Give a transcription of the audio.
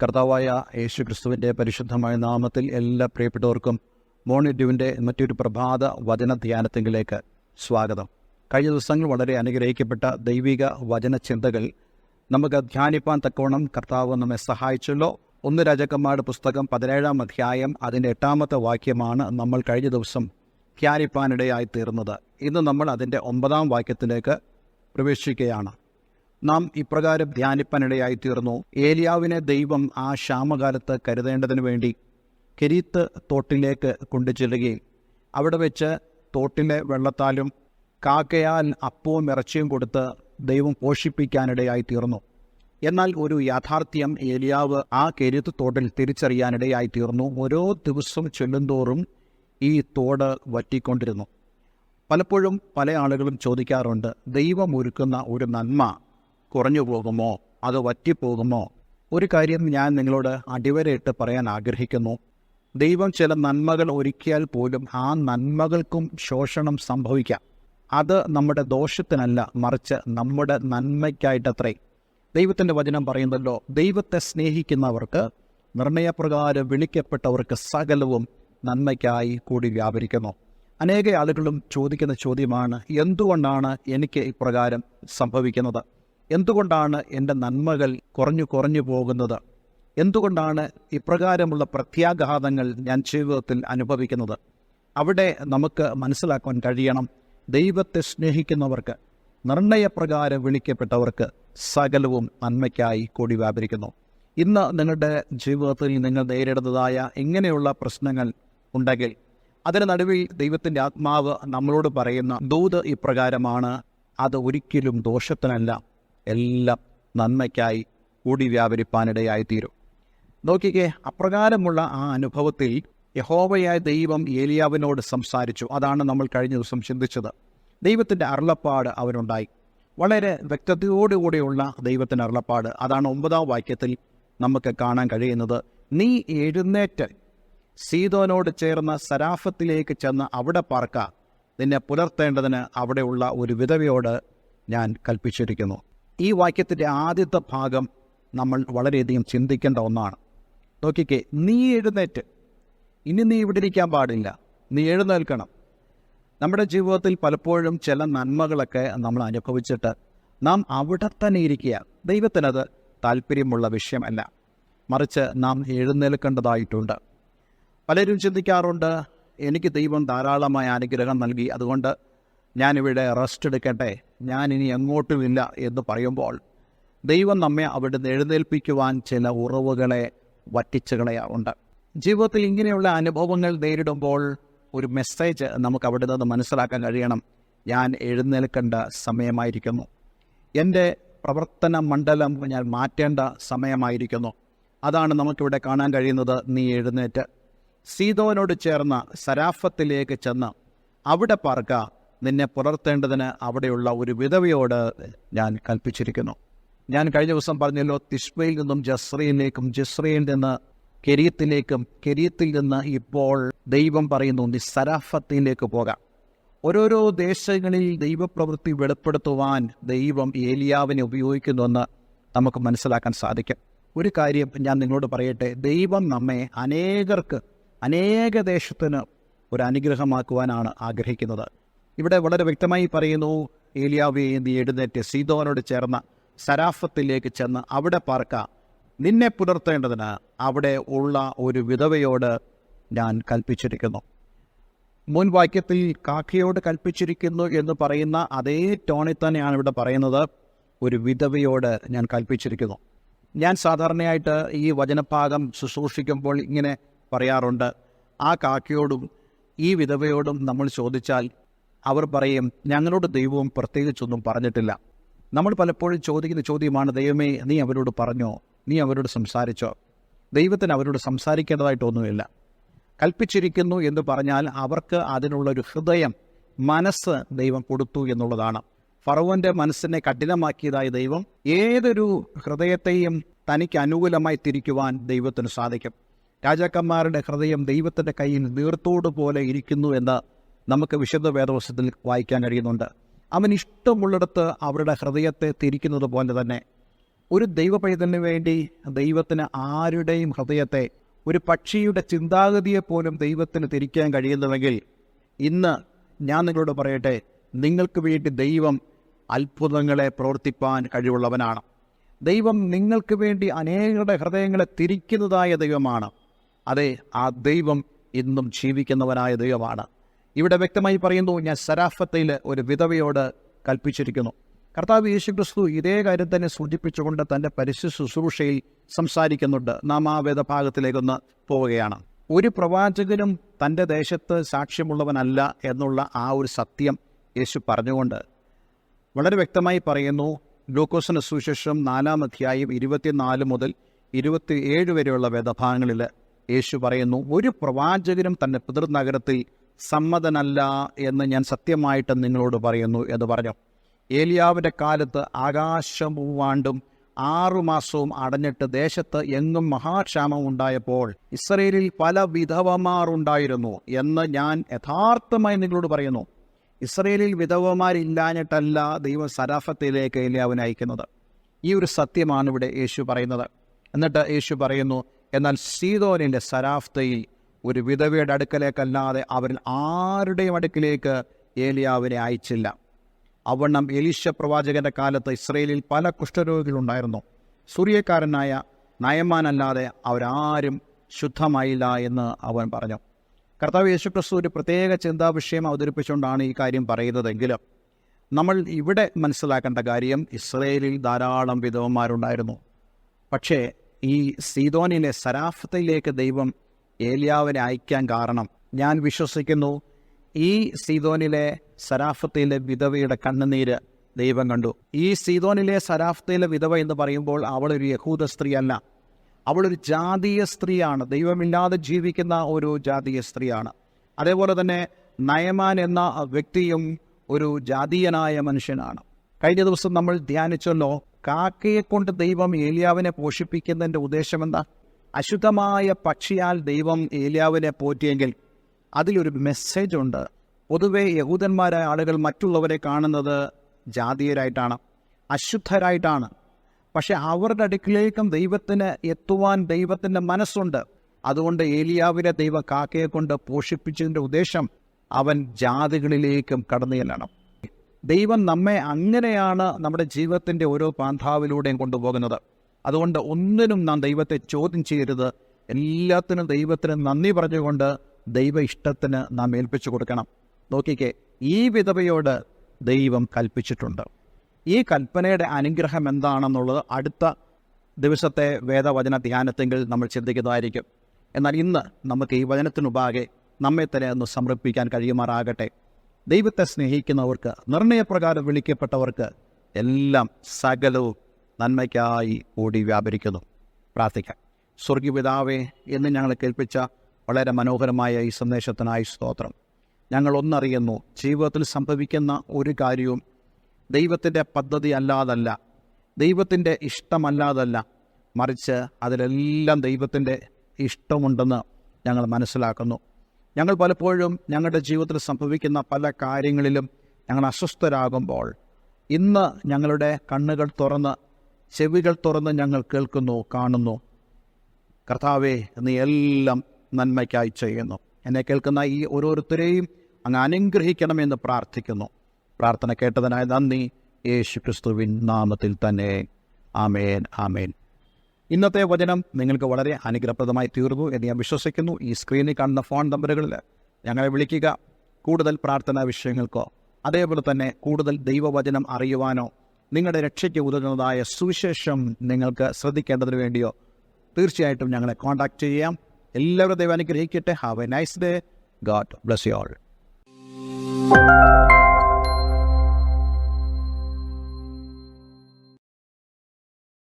കർത്താവായ യേശു ക്രിസ്തുവിൻ്റെ പരിശുദ്ധമായ നാമത്തിൽ എല്ലാ പ്രിയപ്പെട്ടവർക്കും മോർണിംഗ് ഡ്യൂവിൻ്റെ മറ്റൊരു പ്രഭാത വചന ധ്യാനത്തിലേക്ക് സ്വാഗതം. കഴിഞ്ഞ ദിവസങ്ങൾ വളരെ അനുഗ്രഹിക്കപ്പെട്ട ദൈവിക വചന ചിന്തകൾ നമുക്ക് ധ്യാനിപ്പാൻ തക്കവണ്ണം കർത്താവ് നമ്മെ സഹായിച്ചല്ലോ. 1 രാജാക്കന്മാരുടെ പുസ്തകം 17-ാം അധ്യായം അതിൻ്റെ 8-ാമത്തെ വാക്യമാണ് നമ്മൾ കഴിഞ്ഞ ദിവസം ധ്യാനിപ്പാനിടയായി തീർന്നത്. ഇന്ന് നമ്മൾ അതിൻ്റെ 9-ാം വാക്യത്തിലേക്ക് പ്രവേശിക്കുകയാണ്. നാം ഇപ്രകാരം ധ്യാനിപ്പാനിടയായി തീർന്നു. ഏലിയാവിനെ ദൈവം ആ ക്ഷാമകാലത്ത് കരുതേണ്ടതിന് വേണ്ടി കെരീത്ത് തോട്ടിലേക്ക് കൊണ്ടുചെല്ലുകയും അവിടെ വെച്ച് തോട്ടിലെ വെള്ളത്താലും കാക്കയാൽ അപ്പവും ഇറച്ചിയും കൊടുത്ത് ദൈവം പോഷിപ്പിക്കാനിടയായി തീർന്നു. എന്നാൽ ഒരു യാഥാർത്ഥ്യം ഏലിയാവ് ആ കെരീത്ത് തോട്ടിൽ തിരിച്ചറിയാനിടയായി തീർന്നു. ഓരോ ദിവസം ചെല്ലുന്തോറും ഈ തോട് വറ്റിക്കൊണ്ടിരുന്നു. പലപ്പോഴും പല ആളുകളും ചോദിക്കാറുണ്ട്, ദൈവം ഒരുക്കുന്ന ഒരു നന്മ കുറഞ്ഞു പോകുമോ, അത് വറ്റിപ്പോകുമോ? ഒരു കാര്യം ഞാൻ നിങ്ങളോട് അടിവരയിട്ട് പറയാൻ ആഗ്രഹിക്കുന്നു. ദൈവം ചില നന്മകൾ ഒരുക്കിയാൽ പോലും ആ നന്മകൾക്കും ശോഷണം സംഭവിക്കാം. അത് നമ്മുടെ ദോഷത്തിനല്ല, മറിച്ച് നമ്മുടെ നന്മയ്ക്കായിട്ടത്രേ. ദൈവത്തിൻ്റെ വചനം പറയുന്നല്ലോ, ദൈവത്തെ സ്നേഹിക്കുന്നവർക്ക്, നിർണയപ്രകാരം വിളിക്കപ്പെട്ടവർക്ക് സകലവും നന്മയ്ക്കായി കൂടി വ്യാപരിക്കുന്നു. അനേക ആളുകളും ചോദിക്കുന്ന ചോദ്യമാണ്, എന്തുകൊണ്ടാണ് എനിക്ക് ഇപ്രകാരം സംഭവിക്കുന്നത്? എന്തുകൊണ്ടാണ് എൻ്റെ നന്മകൾ കുറഞ്ഞു പോകുന്നത്? എന്തുകൊണ്ടാണ് ഇപ്രകാരമുള്ള പ്രത്യാഘാതങ്ങൾ ഞാൻ ജീവിതത്തിൽ അനുഭവിക്കുന്നത്? അവിടെ നമുക്ക് മനസ്സിലാക്കാൻ കഴിയണം, ദൈവത്തെ സ്നേഹിക്കുന്നവർക്ക്, നിർണയപ്രകാരം വിളിക്കപ്പെട്ടവർക്ക് സകലവും നന്മയ്ക്കായി കൂടി വ്യാപരിക്കുന്നു. ഇന്ന് നിങ്ങളുടെ ജീവിതത്തിൽ നിങ്ങൾ നേരിടുന്നതായ ഇങ്ങനെയുള്ള പ്രശ്നങ്ങൾ ഉണ്ടെങ്കിൽ അതിന് നടുവിൽ ദൈവത്തിൻ്റെ ആത്മാവ് നമ്മളോട് പറയുന്ന ദൂത് ഇപ്രകാരമാണ്, അത് ഒരിക്കലും ദോഷത്തിനല്ല, എല്ലാം നന്മയ്ക്കായി കൂടി വ്യാപരിപ്പാനിടയായിത്തീരും. നോക്കിക്കേ, അപ്രകാരമുള്ള ആ അനുഭവത്തിൽ യഹോവയായ ദൈവം ഏലിയാവിനോട് സംസാരിച്ചു. അതാണ് നമ്മൾ കഴിഞ്ഞ ദിവസം ചിന്തിച്ചത്. ദൈവത്തിൻ്റെ അരുളപ്പാട് അവനുണ്ടായി. വളരെ വ്യക്തതയോടുകൂടിയുള്ള ദൈവത്തിൻ്റെ അരുളപ്പാട്. അതാണ് 9-ാം വാക്യത്തിൽ നമുക്ക് കാണാൻ കഴിയുന്നത്. നീ എഴുന്നേറ്റ് സീദോനോട് ചേർന്ന സരാഫത്തിലേക്ക് ചെന്ന് അവിടെ പാർക്ക, നിന്നെ പുലർത്തേണ്ടതിന് അവിടെയുള്ള ഒരു വിധവയോട് ഞാൻ കൽപ്പിച്ചിരിക്കുന്നു. ഈ വാക്യത്തിൻ്റെ ആദ്യത്തെ ഭാഗം നമ്മൾ വളരെയധികം ചിന്തിക്കേണ്ട ഒന്നാണ്. നോക്കിക്കേ, നീ എഴുന്നേറ്റ്. ഇനി നീ ഇവിടെ ഇരിക്കാൻ പാടില്ല, നീ എഴുന്നേൽക്കണം. നമ്മുടെ ജീവിതത്തിൽ പലപ്പോഴും ചില നന്മകളൊക്കെ നമ്മൾ അനുഭവിച്ചിട്ട് നാം അവിടെ തന്നെ ഇരിക്കുക. ദൈവത്തിനത് താല്പര്യമുള്ള വിഷയമല്ല, മറിച്ച് നാം എഴുന്നേൽക്കേണ്ടതായിട്ടുണ്ട്. പലരും ചിന്തിക്കാറുണ്ട്, എനിക്ക് ദൈവം ധാരാളമായ അനുഗ്രഹം നൽകി, അതുകൊണ്ട് ഞാനിവിടെ റെസ്റ്റ് എടുക്കട്ടെ, ഞാനിനി എങ്ങോട്ടുമില്ല എന്ന് പറയുമ്പോൾ ദൈവം നമ്മെ അവിടുന്ന് എഴുന്നേൽപ്പിക്കുവാൻ ചില ഉറവുകളെ വറ്റിച്ചു കളയാറുണ്ട്. ജീവിതത്തിൽ ഇങ്ങനെയുള്ള അനുഭവങ്ങൾ നേരിടുമ്പോൾ ഒരു മെസ്സേജ് നമുക്ക് അവിടെ നിന്ന് മനസ്സിലാക്കാൻ കഴിയണം. ഞാൻ എഴുന്നേൽക്കേണ്ട സമയമായിരിക്കുന്നു, എൻ്റെ പ്രവർത്തന മണ്ഡലം ഞാൻ മാറ്റേണ്ട സമയമായിരിക്കുന്നു. അതാണ് നമുക്കിവിടെ കാണാൻ കഴിയുന്നത്. നീ എഴുന്നേറ്റ് സീദോനോട് ചേർന്ന സരാഫത്തിലേക്ക് ചെന്ന് അവിടെ പാർക്ക, നിന്നെ പുലർത്തേണ്ടതിന് അവിടെയുള്ള ഒരു വിധവയോട് ഞാൻ കൽപ്പിച്ചിരിക്കുന്നു. ഞാൻ കഴിഞ്ഞ ദിവസം പറഞ്ഞല്ലോ, തിഷ്ബയിൽ നിന്നും ജസ്രയിലേക്കും, ജസ്രയിൽ നിന്ന് കെരീത്തിലേക്കും, കെരീത്തിൽ നിന്ന് ഇപ്പോൾ ദൈവം പറയുന്നു നീ സരാഫത്തിലേക്ക് പോകാം. ഓരോരോ ദേശങ്ങളിൽ ദൈവപ്രവൃത്തി വെളിപ്പെടുത്തുവാൻ ദൈവം ഏലിയാവിനെ ഉപയോഗിക്കുന്നുവെന്ന് നമുക്ക് മനസ്സിലാക്കാൻ സാധിക്കും. ഒരു കാര്യം ഞാൻ നിങ്ങളോട് പറയട്ടെ, ദൈവം നമ്മെ അനേക ദേശത്തിന് ഒരു അനുഗ്രഹമാക്കുവാനാണ് ആഗ്രഹിക്കുന്നത്. ഇവിടെ വളരെ വ്യക്തമായി പറയുന്നു, ഏലിയാവേ നീ എഴുന്നേറ്റ് സീദോനോട് ചേർന്ന സരാഫത്തിലേക്ക് ചെന്ന് അവിടെ പാർക്ക, നിന്നെ പുലർത്തേണ്ടതിന് അവിടെ ഉള്ള ഒരു വിധവയോട് ഞാൻ കൽപ്പിച്ചിരിക്കുന്നു. മുൻ വാക്യത്തിൽ കാക്കയോട് കൽപ്പിച്ചിരിക്കുന്നു എന്ന് പറയുന്ന അതേ ടോണിൽ തന്നെയാണ് ഇവിടെ പറയുന്നത്, ഒരു വിധവയോട് ഞാൻ കൽപ്പിച്ചിരിക്കുന്നു. ഞാൻ സാധാരണയായിട്ട് ഈ വചനഭാഗം ശുശ്രൂഷിക്കുമ്പോൾ ഇങ്ങനെ പറയാറുണ്ട്, ആ കാക്കയോടും ഈ വിധവയോടും നമ്മൾ ചോദിച്ചാൽ അവർ പറയും, ഞങ്ങളോട് ദൈവവും പ്രത്യേകിച്ചൊന്നും പറഞ്ഞിട്ടില്ല. നമ്മൾ പലപ്പോഴും ചോദിക്കുന്ന ചോദ്യമാണ്, ദൈവമേ നീ അവരോട് പറഞ്ഞോ, നീ അവരോട് സംസാരിച്ചോ? ദൈവത്തിന് അവരോട് സംസാരിക്കേണ്ടതായിട്ടൊന്നുമില്ല. കൽപ്പിച്ചിരിക്കുന്നു എന്ന് പറഞ്ഞാൽ അവർക്ക് അതിനുള്ളൊരു ഹൃദയം, മനസ്സ് ദൈവം കൊടുത്തു എന്നുള്ളതാണ്. ഫറവോൻ്റെ മനസ്സിനെ കഠിനമാക്കിയതായ ദൈവം ഏതൊരു ഹൃദയത്തെയും തനിക്ക് അനുകൂലമായി തിരിക്കുവാൻ ദൈവത്തിന് സാധിക്കും. രാജാക്കന്മാരുടെ ഹൃദയം ദൈവത്തിൻ്റെ കയ്യിൽ നീർത്തോടുപോലെ ഇരിക്കുന്നു എന്ന് നമുക്ക് വിശുദ്ധ വേദപുസ്തകത്തിൽ വായിക്കാൻ കഴിയുന്നുണ്ട്. അവൻ ഇഷ്ടമുള്ളിടത്ത് അവരുടെ ഹൃദയത്തെ തിരിക്കുന്നത് പോലെ തന്നെ ഒരു ദൈവപൈതലിന് വേണ്ടി ദൈവത്തിന് ആരുടെയും ഹൃദയത്തെ, ഒരു പക്ഷിയുടെ ചിന്താഗതിയെപ്പോലും ദൈവത്തിന് തിരിക്കാൻ കഴിയുന്നുവെങ്കിൽ ഇന്ന് ഞാൻ നിങ്ങളോട് പറയട്ടെ, നിങ്ങൾക്ക് വേണ്ടി ദൈവം അത്ഭുതങ്ങളെ പ്രവർത്തിപ്പാൻ കഴിവുള്ളവനാണ്. ദൈവം നിങ്ങൾക്ക് വേണ്ടി അനേകരുടെ ഹൃദയങ്ങളെ തിരിക്കുന്നതായ ദൈവമാണ്. അതെ, ആ ദൈവം ഇന്നും ജീവിക്കുന്നവനായ ദൈവമാണ്. ഇവിടെ വ്യക്തമായി പറയുന്നു, ഞാൻ സരാഫത്തയിൽ ഒരു വിധവയോട് കൽപ്പിച്ചിരിക്കുന്നു. കർത്താവ് യേശുക്രിസ്തു ഇതേ കാര്യം തന്നെ സൂചിപ്പിച്ചുകൊണ്ട് തൻ്റെ പരിശുദ്ധ ശുശ്രൂഷയിൽ സംസാരിക്കുന്നുണ്ട്. നാം ആ വേദഭാഗത്തിലേക്കൊന്ന് പോവുകയാണ്. ഒരു പ്രവാചകനും തൻ്റെ ദേശത്ത് സാക്ഷ്യമുള്ളവനല്ല എന്നുള്ള ആ ഒരു സത്യം യേശു പറഞ്ഞുകൊണ്ട് വളരെ വ്യക്തമായി പറയുന്നു. ലൂക്കോസിന്റെ സുവിശേഷം 4-ാം അധ്യായം 24 മുതൽ 27 വരെയുള്ള വേദഭാഗങ്ങളിൽ യേശു പറയുന്നു, ഒരു പ്രവാചകനും തൻ്റെ പിതൃനഗരത്തിൽ സമ്മതനല്ല എന്ന് ഞാൻ സത്യമായിട്ട് നിങ്ങളോട് പറയുന്നു എന്ന് പറഞ്ഞു. ഏലിയാവിൻ്റെ കാലത്ത് ആകാശം മൂവാണ്ടും 6 മാസവും അടഞ്ഞിട്ട് ദേശത്ത് എങ്ങും മഹാക്ഷാമം ഉണ്ടായപ്പോൾ ഇസ്രയേലിൽ പല വിധവമാർ ഉണ്ടായിരുന്നു എന്ന് ഞാൻ യഥാർത്ഥമായി നിങ്ങളോട് പറയുന്നു. ഇസ്രയേലിൽ വിധവമാരില്ലാഞ്ഞിട്ടല്ല ദൈവം സരാഫത്തിലേക്ക് ഏലിയാവിനെ അയക്കുന്നത്. ഈ ഒരു സത്യമാണ് ഇവിടെ യേശു പറയുന്നത്. എന്നിട്ട് യേശു പറയുന്നു, എന്നാൽ സീദോനിലെ സരാഫ്തയിൽ ഒരു വിധവയുടെ അടുക്കലേക്കല്ലാതെ അവരിൽ ആരുടെയും അടുക്കിലേക്ക് ഏലിയാവിനെ അയച്ചില്ല. അവണ്ണം എലീശ പ്രവാചകന്റെ കാലത്ത് ഇസ്രയേലിൽ പല കുഷ്ഠരോഗികളുണ്ടായിരുന്നു. സൂര്യക്കാരനായ നയമാനല്ലാതെ അവരാരും ശുദ്ധമായില്ല എന്ന് അവൻ പറഞ്ഞു. കർത്താവ് യേശുക്രിസ്തു ഒരു പ്രത്യേക ചിന്താവിഷയം അവതരിപ്പിച്ചുകൊണ്ടാണ് ഈ കാര്യം പറയുന്നതെങ്കിലും നമ്മൾ ഇവിടെ മനസ്സിലാക്കേണ്ട കാര്യം, ഇസ്രയേലിൽ ധാരാളം വിധവന്മാരുണ്ടായിരുന്നു. പക്ഷേ ഈ സീദോനിലെ സരാഫത്തിലേക്ക് ദൈവം ഏലിയാവിനെ അയക്കാൻ കാരണം, ഞാൻ വിശ്വസിക്കുന്നു, ഈ സീദോനിലെ സരാഫത്തിലെ വിധവയുടെ കണ്ണുനീര് ദൈവം കണ്ടു. ഈ സീദോനിലെ സരാഫത്തിലെ വിധവ എന്ന് പറയുമ്പോൾ അവളൊരു യഹൂദ സ്ത്രീയല്ല, അവളൊരു ജാതീയ സ്ത്രീയാണ്. ദൈവമില്ലാതെ ജീവിക്കുന്ന ഒരു ജാതീയ സ്ത്രീയാണ്. അതേപോലെ തന്നെ നയമാൻ എന്ന വ്യക്തിയും ഒരു ജാതീയനായ മനുഷ്യനാണ്. കഴിഞ്ഞ ദിവസം നമ്മൾ ധ്യാനിച്ചല്ലോ, കാക്കയെ കൊണ്ട് ദൈവം ഏലിയാവിനെ പോഷിപ്പിക്കുന്നതിൻ്റെ ഉദ്ദേശം എന്താ? അശുദ്ധമായ പക്ഷിയാൽ ദൈവം ഏലിയാവിനെ പോറ്റിയെങ്കിൽ അതിലൊരു മെസ്സേജ് ഉണ്ട്. പൊതുവെ യഹൂദന്മാരായ ആളുകൾ മറ്റുള്ളവരെ കാണുന്നത് ജാതീയരായിട്ടാണ്, അശുദ്ധരായിട്ടാണ്. പക്ഷെ അവരുടെ അടുക്കിലേക്കും ദൈവത്തിന് എത്തുവാൻ ദൈവത്തിൻ്റെ മനസ്സുണ്ട്. അതുകൊണ്ട് ഏലിയാവിനെ ദൈവം കാക്കയെ കൊണ്ട് പോഷിപ്പിച്ചതിൻ്റെ ഉദ്ദേശം അവൻ ജാതികളിലേക്കും കടന്നു ചെല്ലണം. ദൈവം നമ്മെ അങ്ങനെയാണ് നമ്മുടെ ജീവിതത്തിൻ്റെ ഓരോ പാന്താവിലൂടെയും കൊണ്ടുപോകുന്നത്. അതുകൊണ്ട് ഒന്നിനും നാം ദൈവത്തെ ചോദ്യം ചെയ്യരുത്. എല്ലാത്തിനും ദൈവത്തിന് നന്ദി പറഞ്ഞുകൊണ്ട് ദൈവ ഇഷ്ടത്തിന് നാം ഏൽപ്പിച്ചു കൊടുക്കണം. നോക്കിക്കേ, ഈ വിധവയോട് ദൈവം കൽപ്പിച്ചിട്ടുണ്ട്. ഈ കൽപ്പനയുടെ അനുഗ്രഹം എന്താണെന്നുള്ളത് അടുത്ത ദിവസത്തെ വേദവചന ധ്യാനത്തെങ്കിൽ നമ്മൾ ചിന്തിക്കുന്നതായിരിക്കും. എന്നാൽ ഇന്ന് നമുക്ക് ഈ വചനത്തിനുപാകെ നമ്മെ തന്നെ ഒന്ന് സമർപ്പിക്കാൻ കഴിയുമാറാകട്ടെ. ദൈവത്തെ സ്നേഹിക്കുന്നവർക്ക്, നിർണയപ്രകാരം വിളിക്കപ്പെട്ടവർക്ക് എല്ലാം സകലവും നന്മയ്ക്കായി കൂടി വ്യാപരിക്കുന്നു. പ്രാർത്ഥിക്കാം. സ്വർഗീയ പിതാവേ, എന്ന് ഞങ്ങളെ കേൾപ്പിച്ച വളരെ മനോഹരമായ ഈ സന്ദേശത്തിനായി സ്തോത്രം. ഞങ്ങൾ ഒന്നറിയുന്നു, ജീവിതത്തിൽ സംഭവിക്കുന്ന ഒരു കാര്യവും ദൈവത്തിൻ്റെ പദ്ധതി അല്ലാതല്ല, ദൈവത്തിൻ്റെ ഇഷ്ടമല്ലാതല്ല, മറിച്ച് അതിലെല്ലാം ദൈവത്തിൻ്റെ ഇഷ്ടമുണ്ടെന്ന് ഞങ്ങൾ മനസ്സിലാക്കുന്നു. ഞങ്ങൾ പലപ്പോഴും ഞങ്ങളുടെ ജീവിതത്തിൽ സംഭവിക്കുന്ന പല കാര്യങ്ങളിലും ഞങ്ങൾ അസ്വസ്ഥരാകുമ്പോൾ ഇന്ന് ഞങ്ങളുടെ കണ്ണുകൾ തുറന്ന്, ചെവികൾ തുറന്ന് ഞങ്ങൾ കേൾക്കുന്നു, കാണുന്നു. കർത്താവേ, നീ എല്ലാം നന്മയ്ക്കായി ചെയ്യുന്നു. എന്നെ കേൾക്കുന്ന ഈ ഓരോരുത്തരെയും അങ്ങ് അനുഗ്രഹിക്കണമെന്ന് പ്രാർത്ഥിക്കുന്നു. പ്രാർത്ഥന കേട്ടതിനായി നന്ദി. യേശു ക്രിസ്തുവിൻ നാമത്തിൽ തന്നെ. ആമേൻ, ആമേൻ. ഇന്നത്തെ വചനം നിങ്ങൾക്ക് വളരെ അനുഗ്രഹപ്രദമായി തീർന്നു എന്ന് ഞാൻ വിശ്വസിക്കുന്നു. ഈ സ്ക്രീനിൽ കാണുന്ന ഫോൺ നമ്പറുകളിൽ ഞങ്ങളെ വിളിക്കുക. കൂടുതൽ പ്രാർത്ഥനാ വിഷയങ്ങൾക്കോ അതേപോലെ തന്നെ കൂടുതൽ ദൈവവചനം അറിയുവാനോ നിങ്ങളുടെ രക്ഷയ്ക്ക് ഉതകുന്നതായ സുവിശേഷം നിങ്ങൾക്ക് ശ്രദ്ധിക്കേണ്ടതിന് വേണ്ടിയോ തീർച്ചയായിട്ടും ഞങ്ങളെ കോൺടാക്റ്റ് ചെയ്യാം. എല്ലാവരും ദൈവം അനുഗ്രഹിക്കട്ടെ. Have A nice day. God bless you all.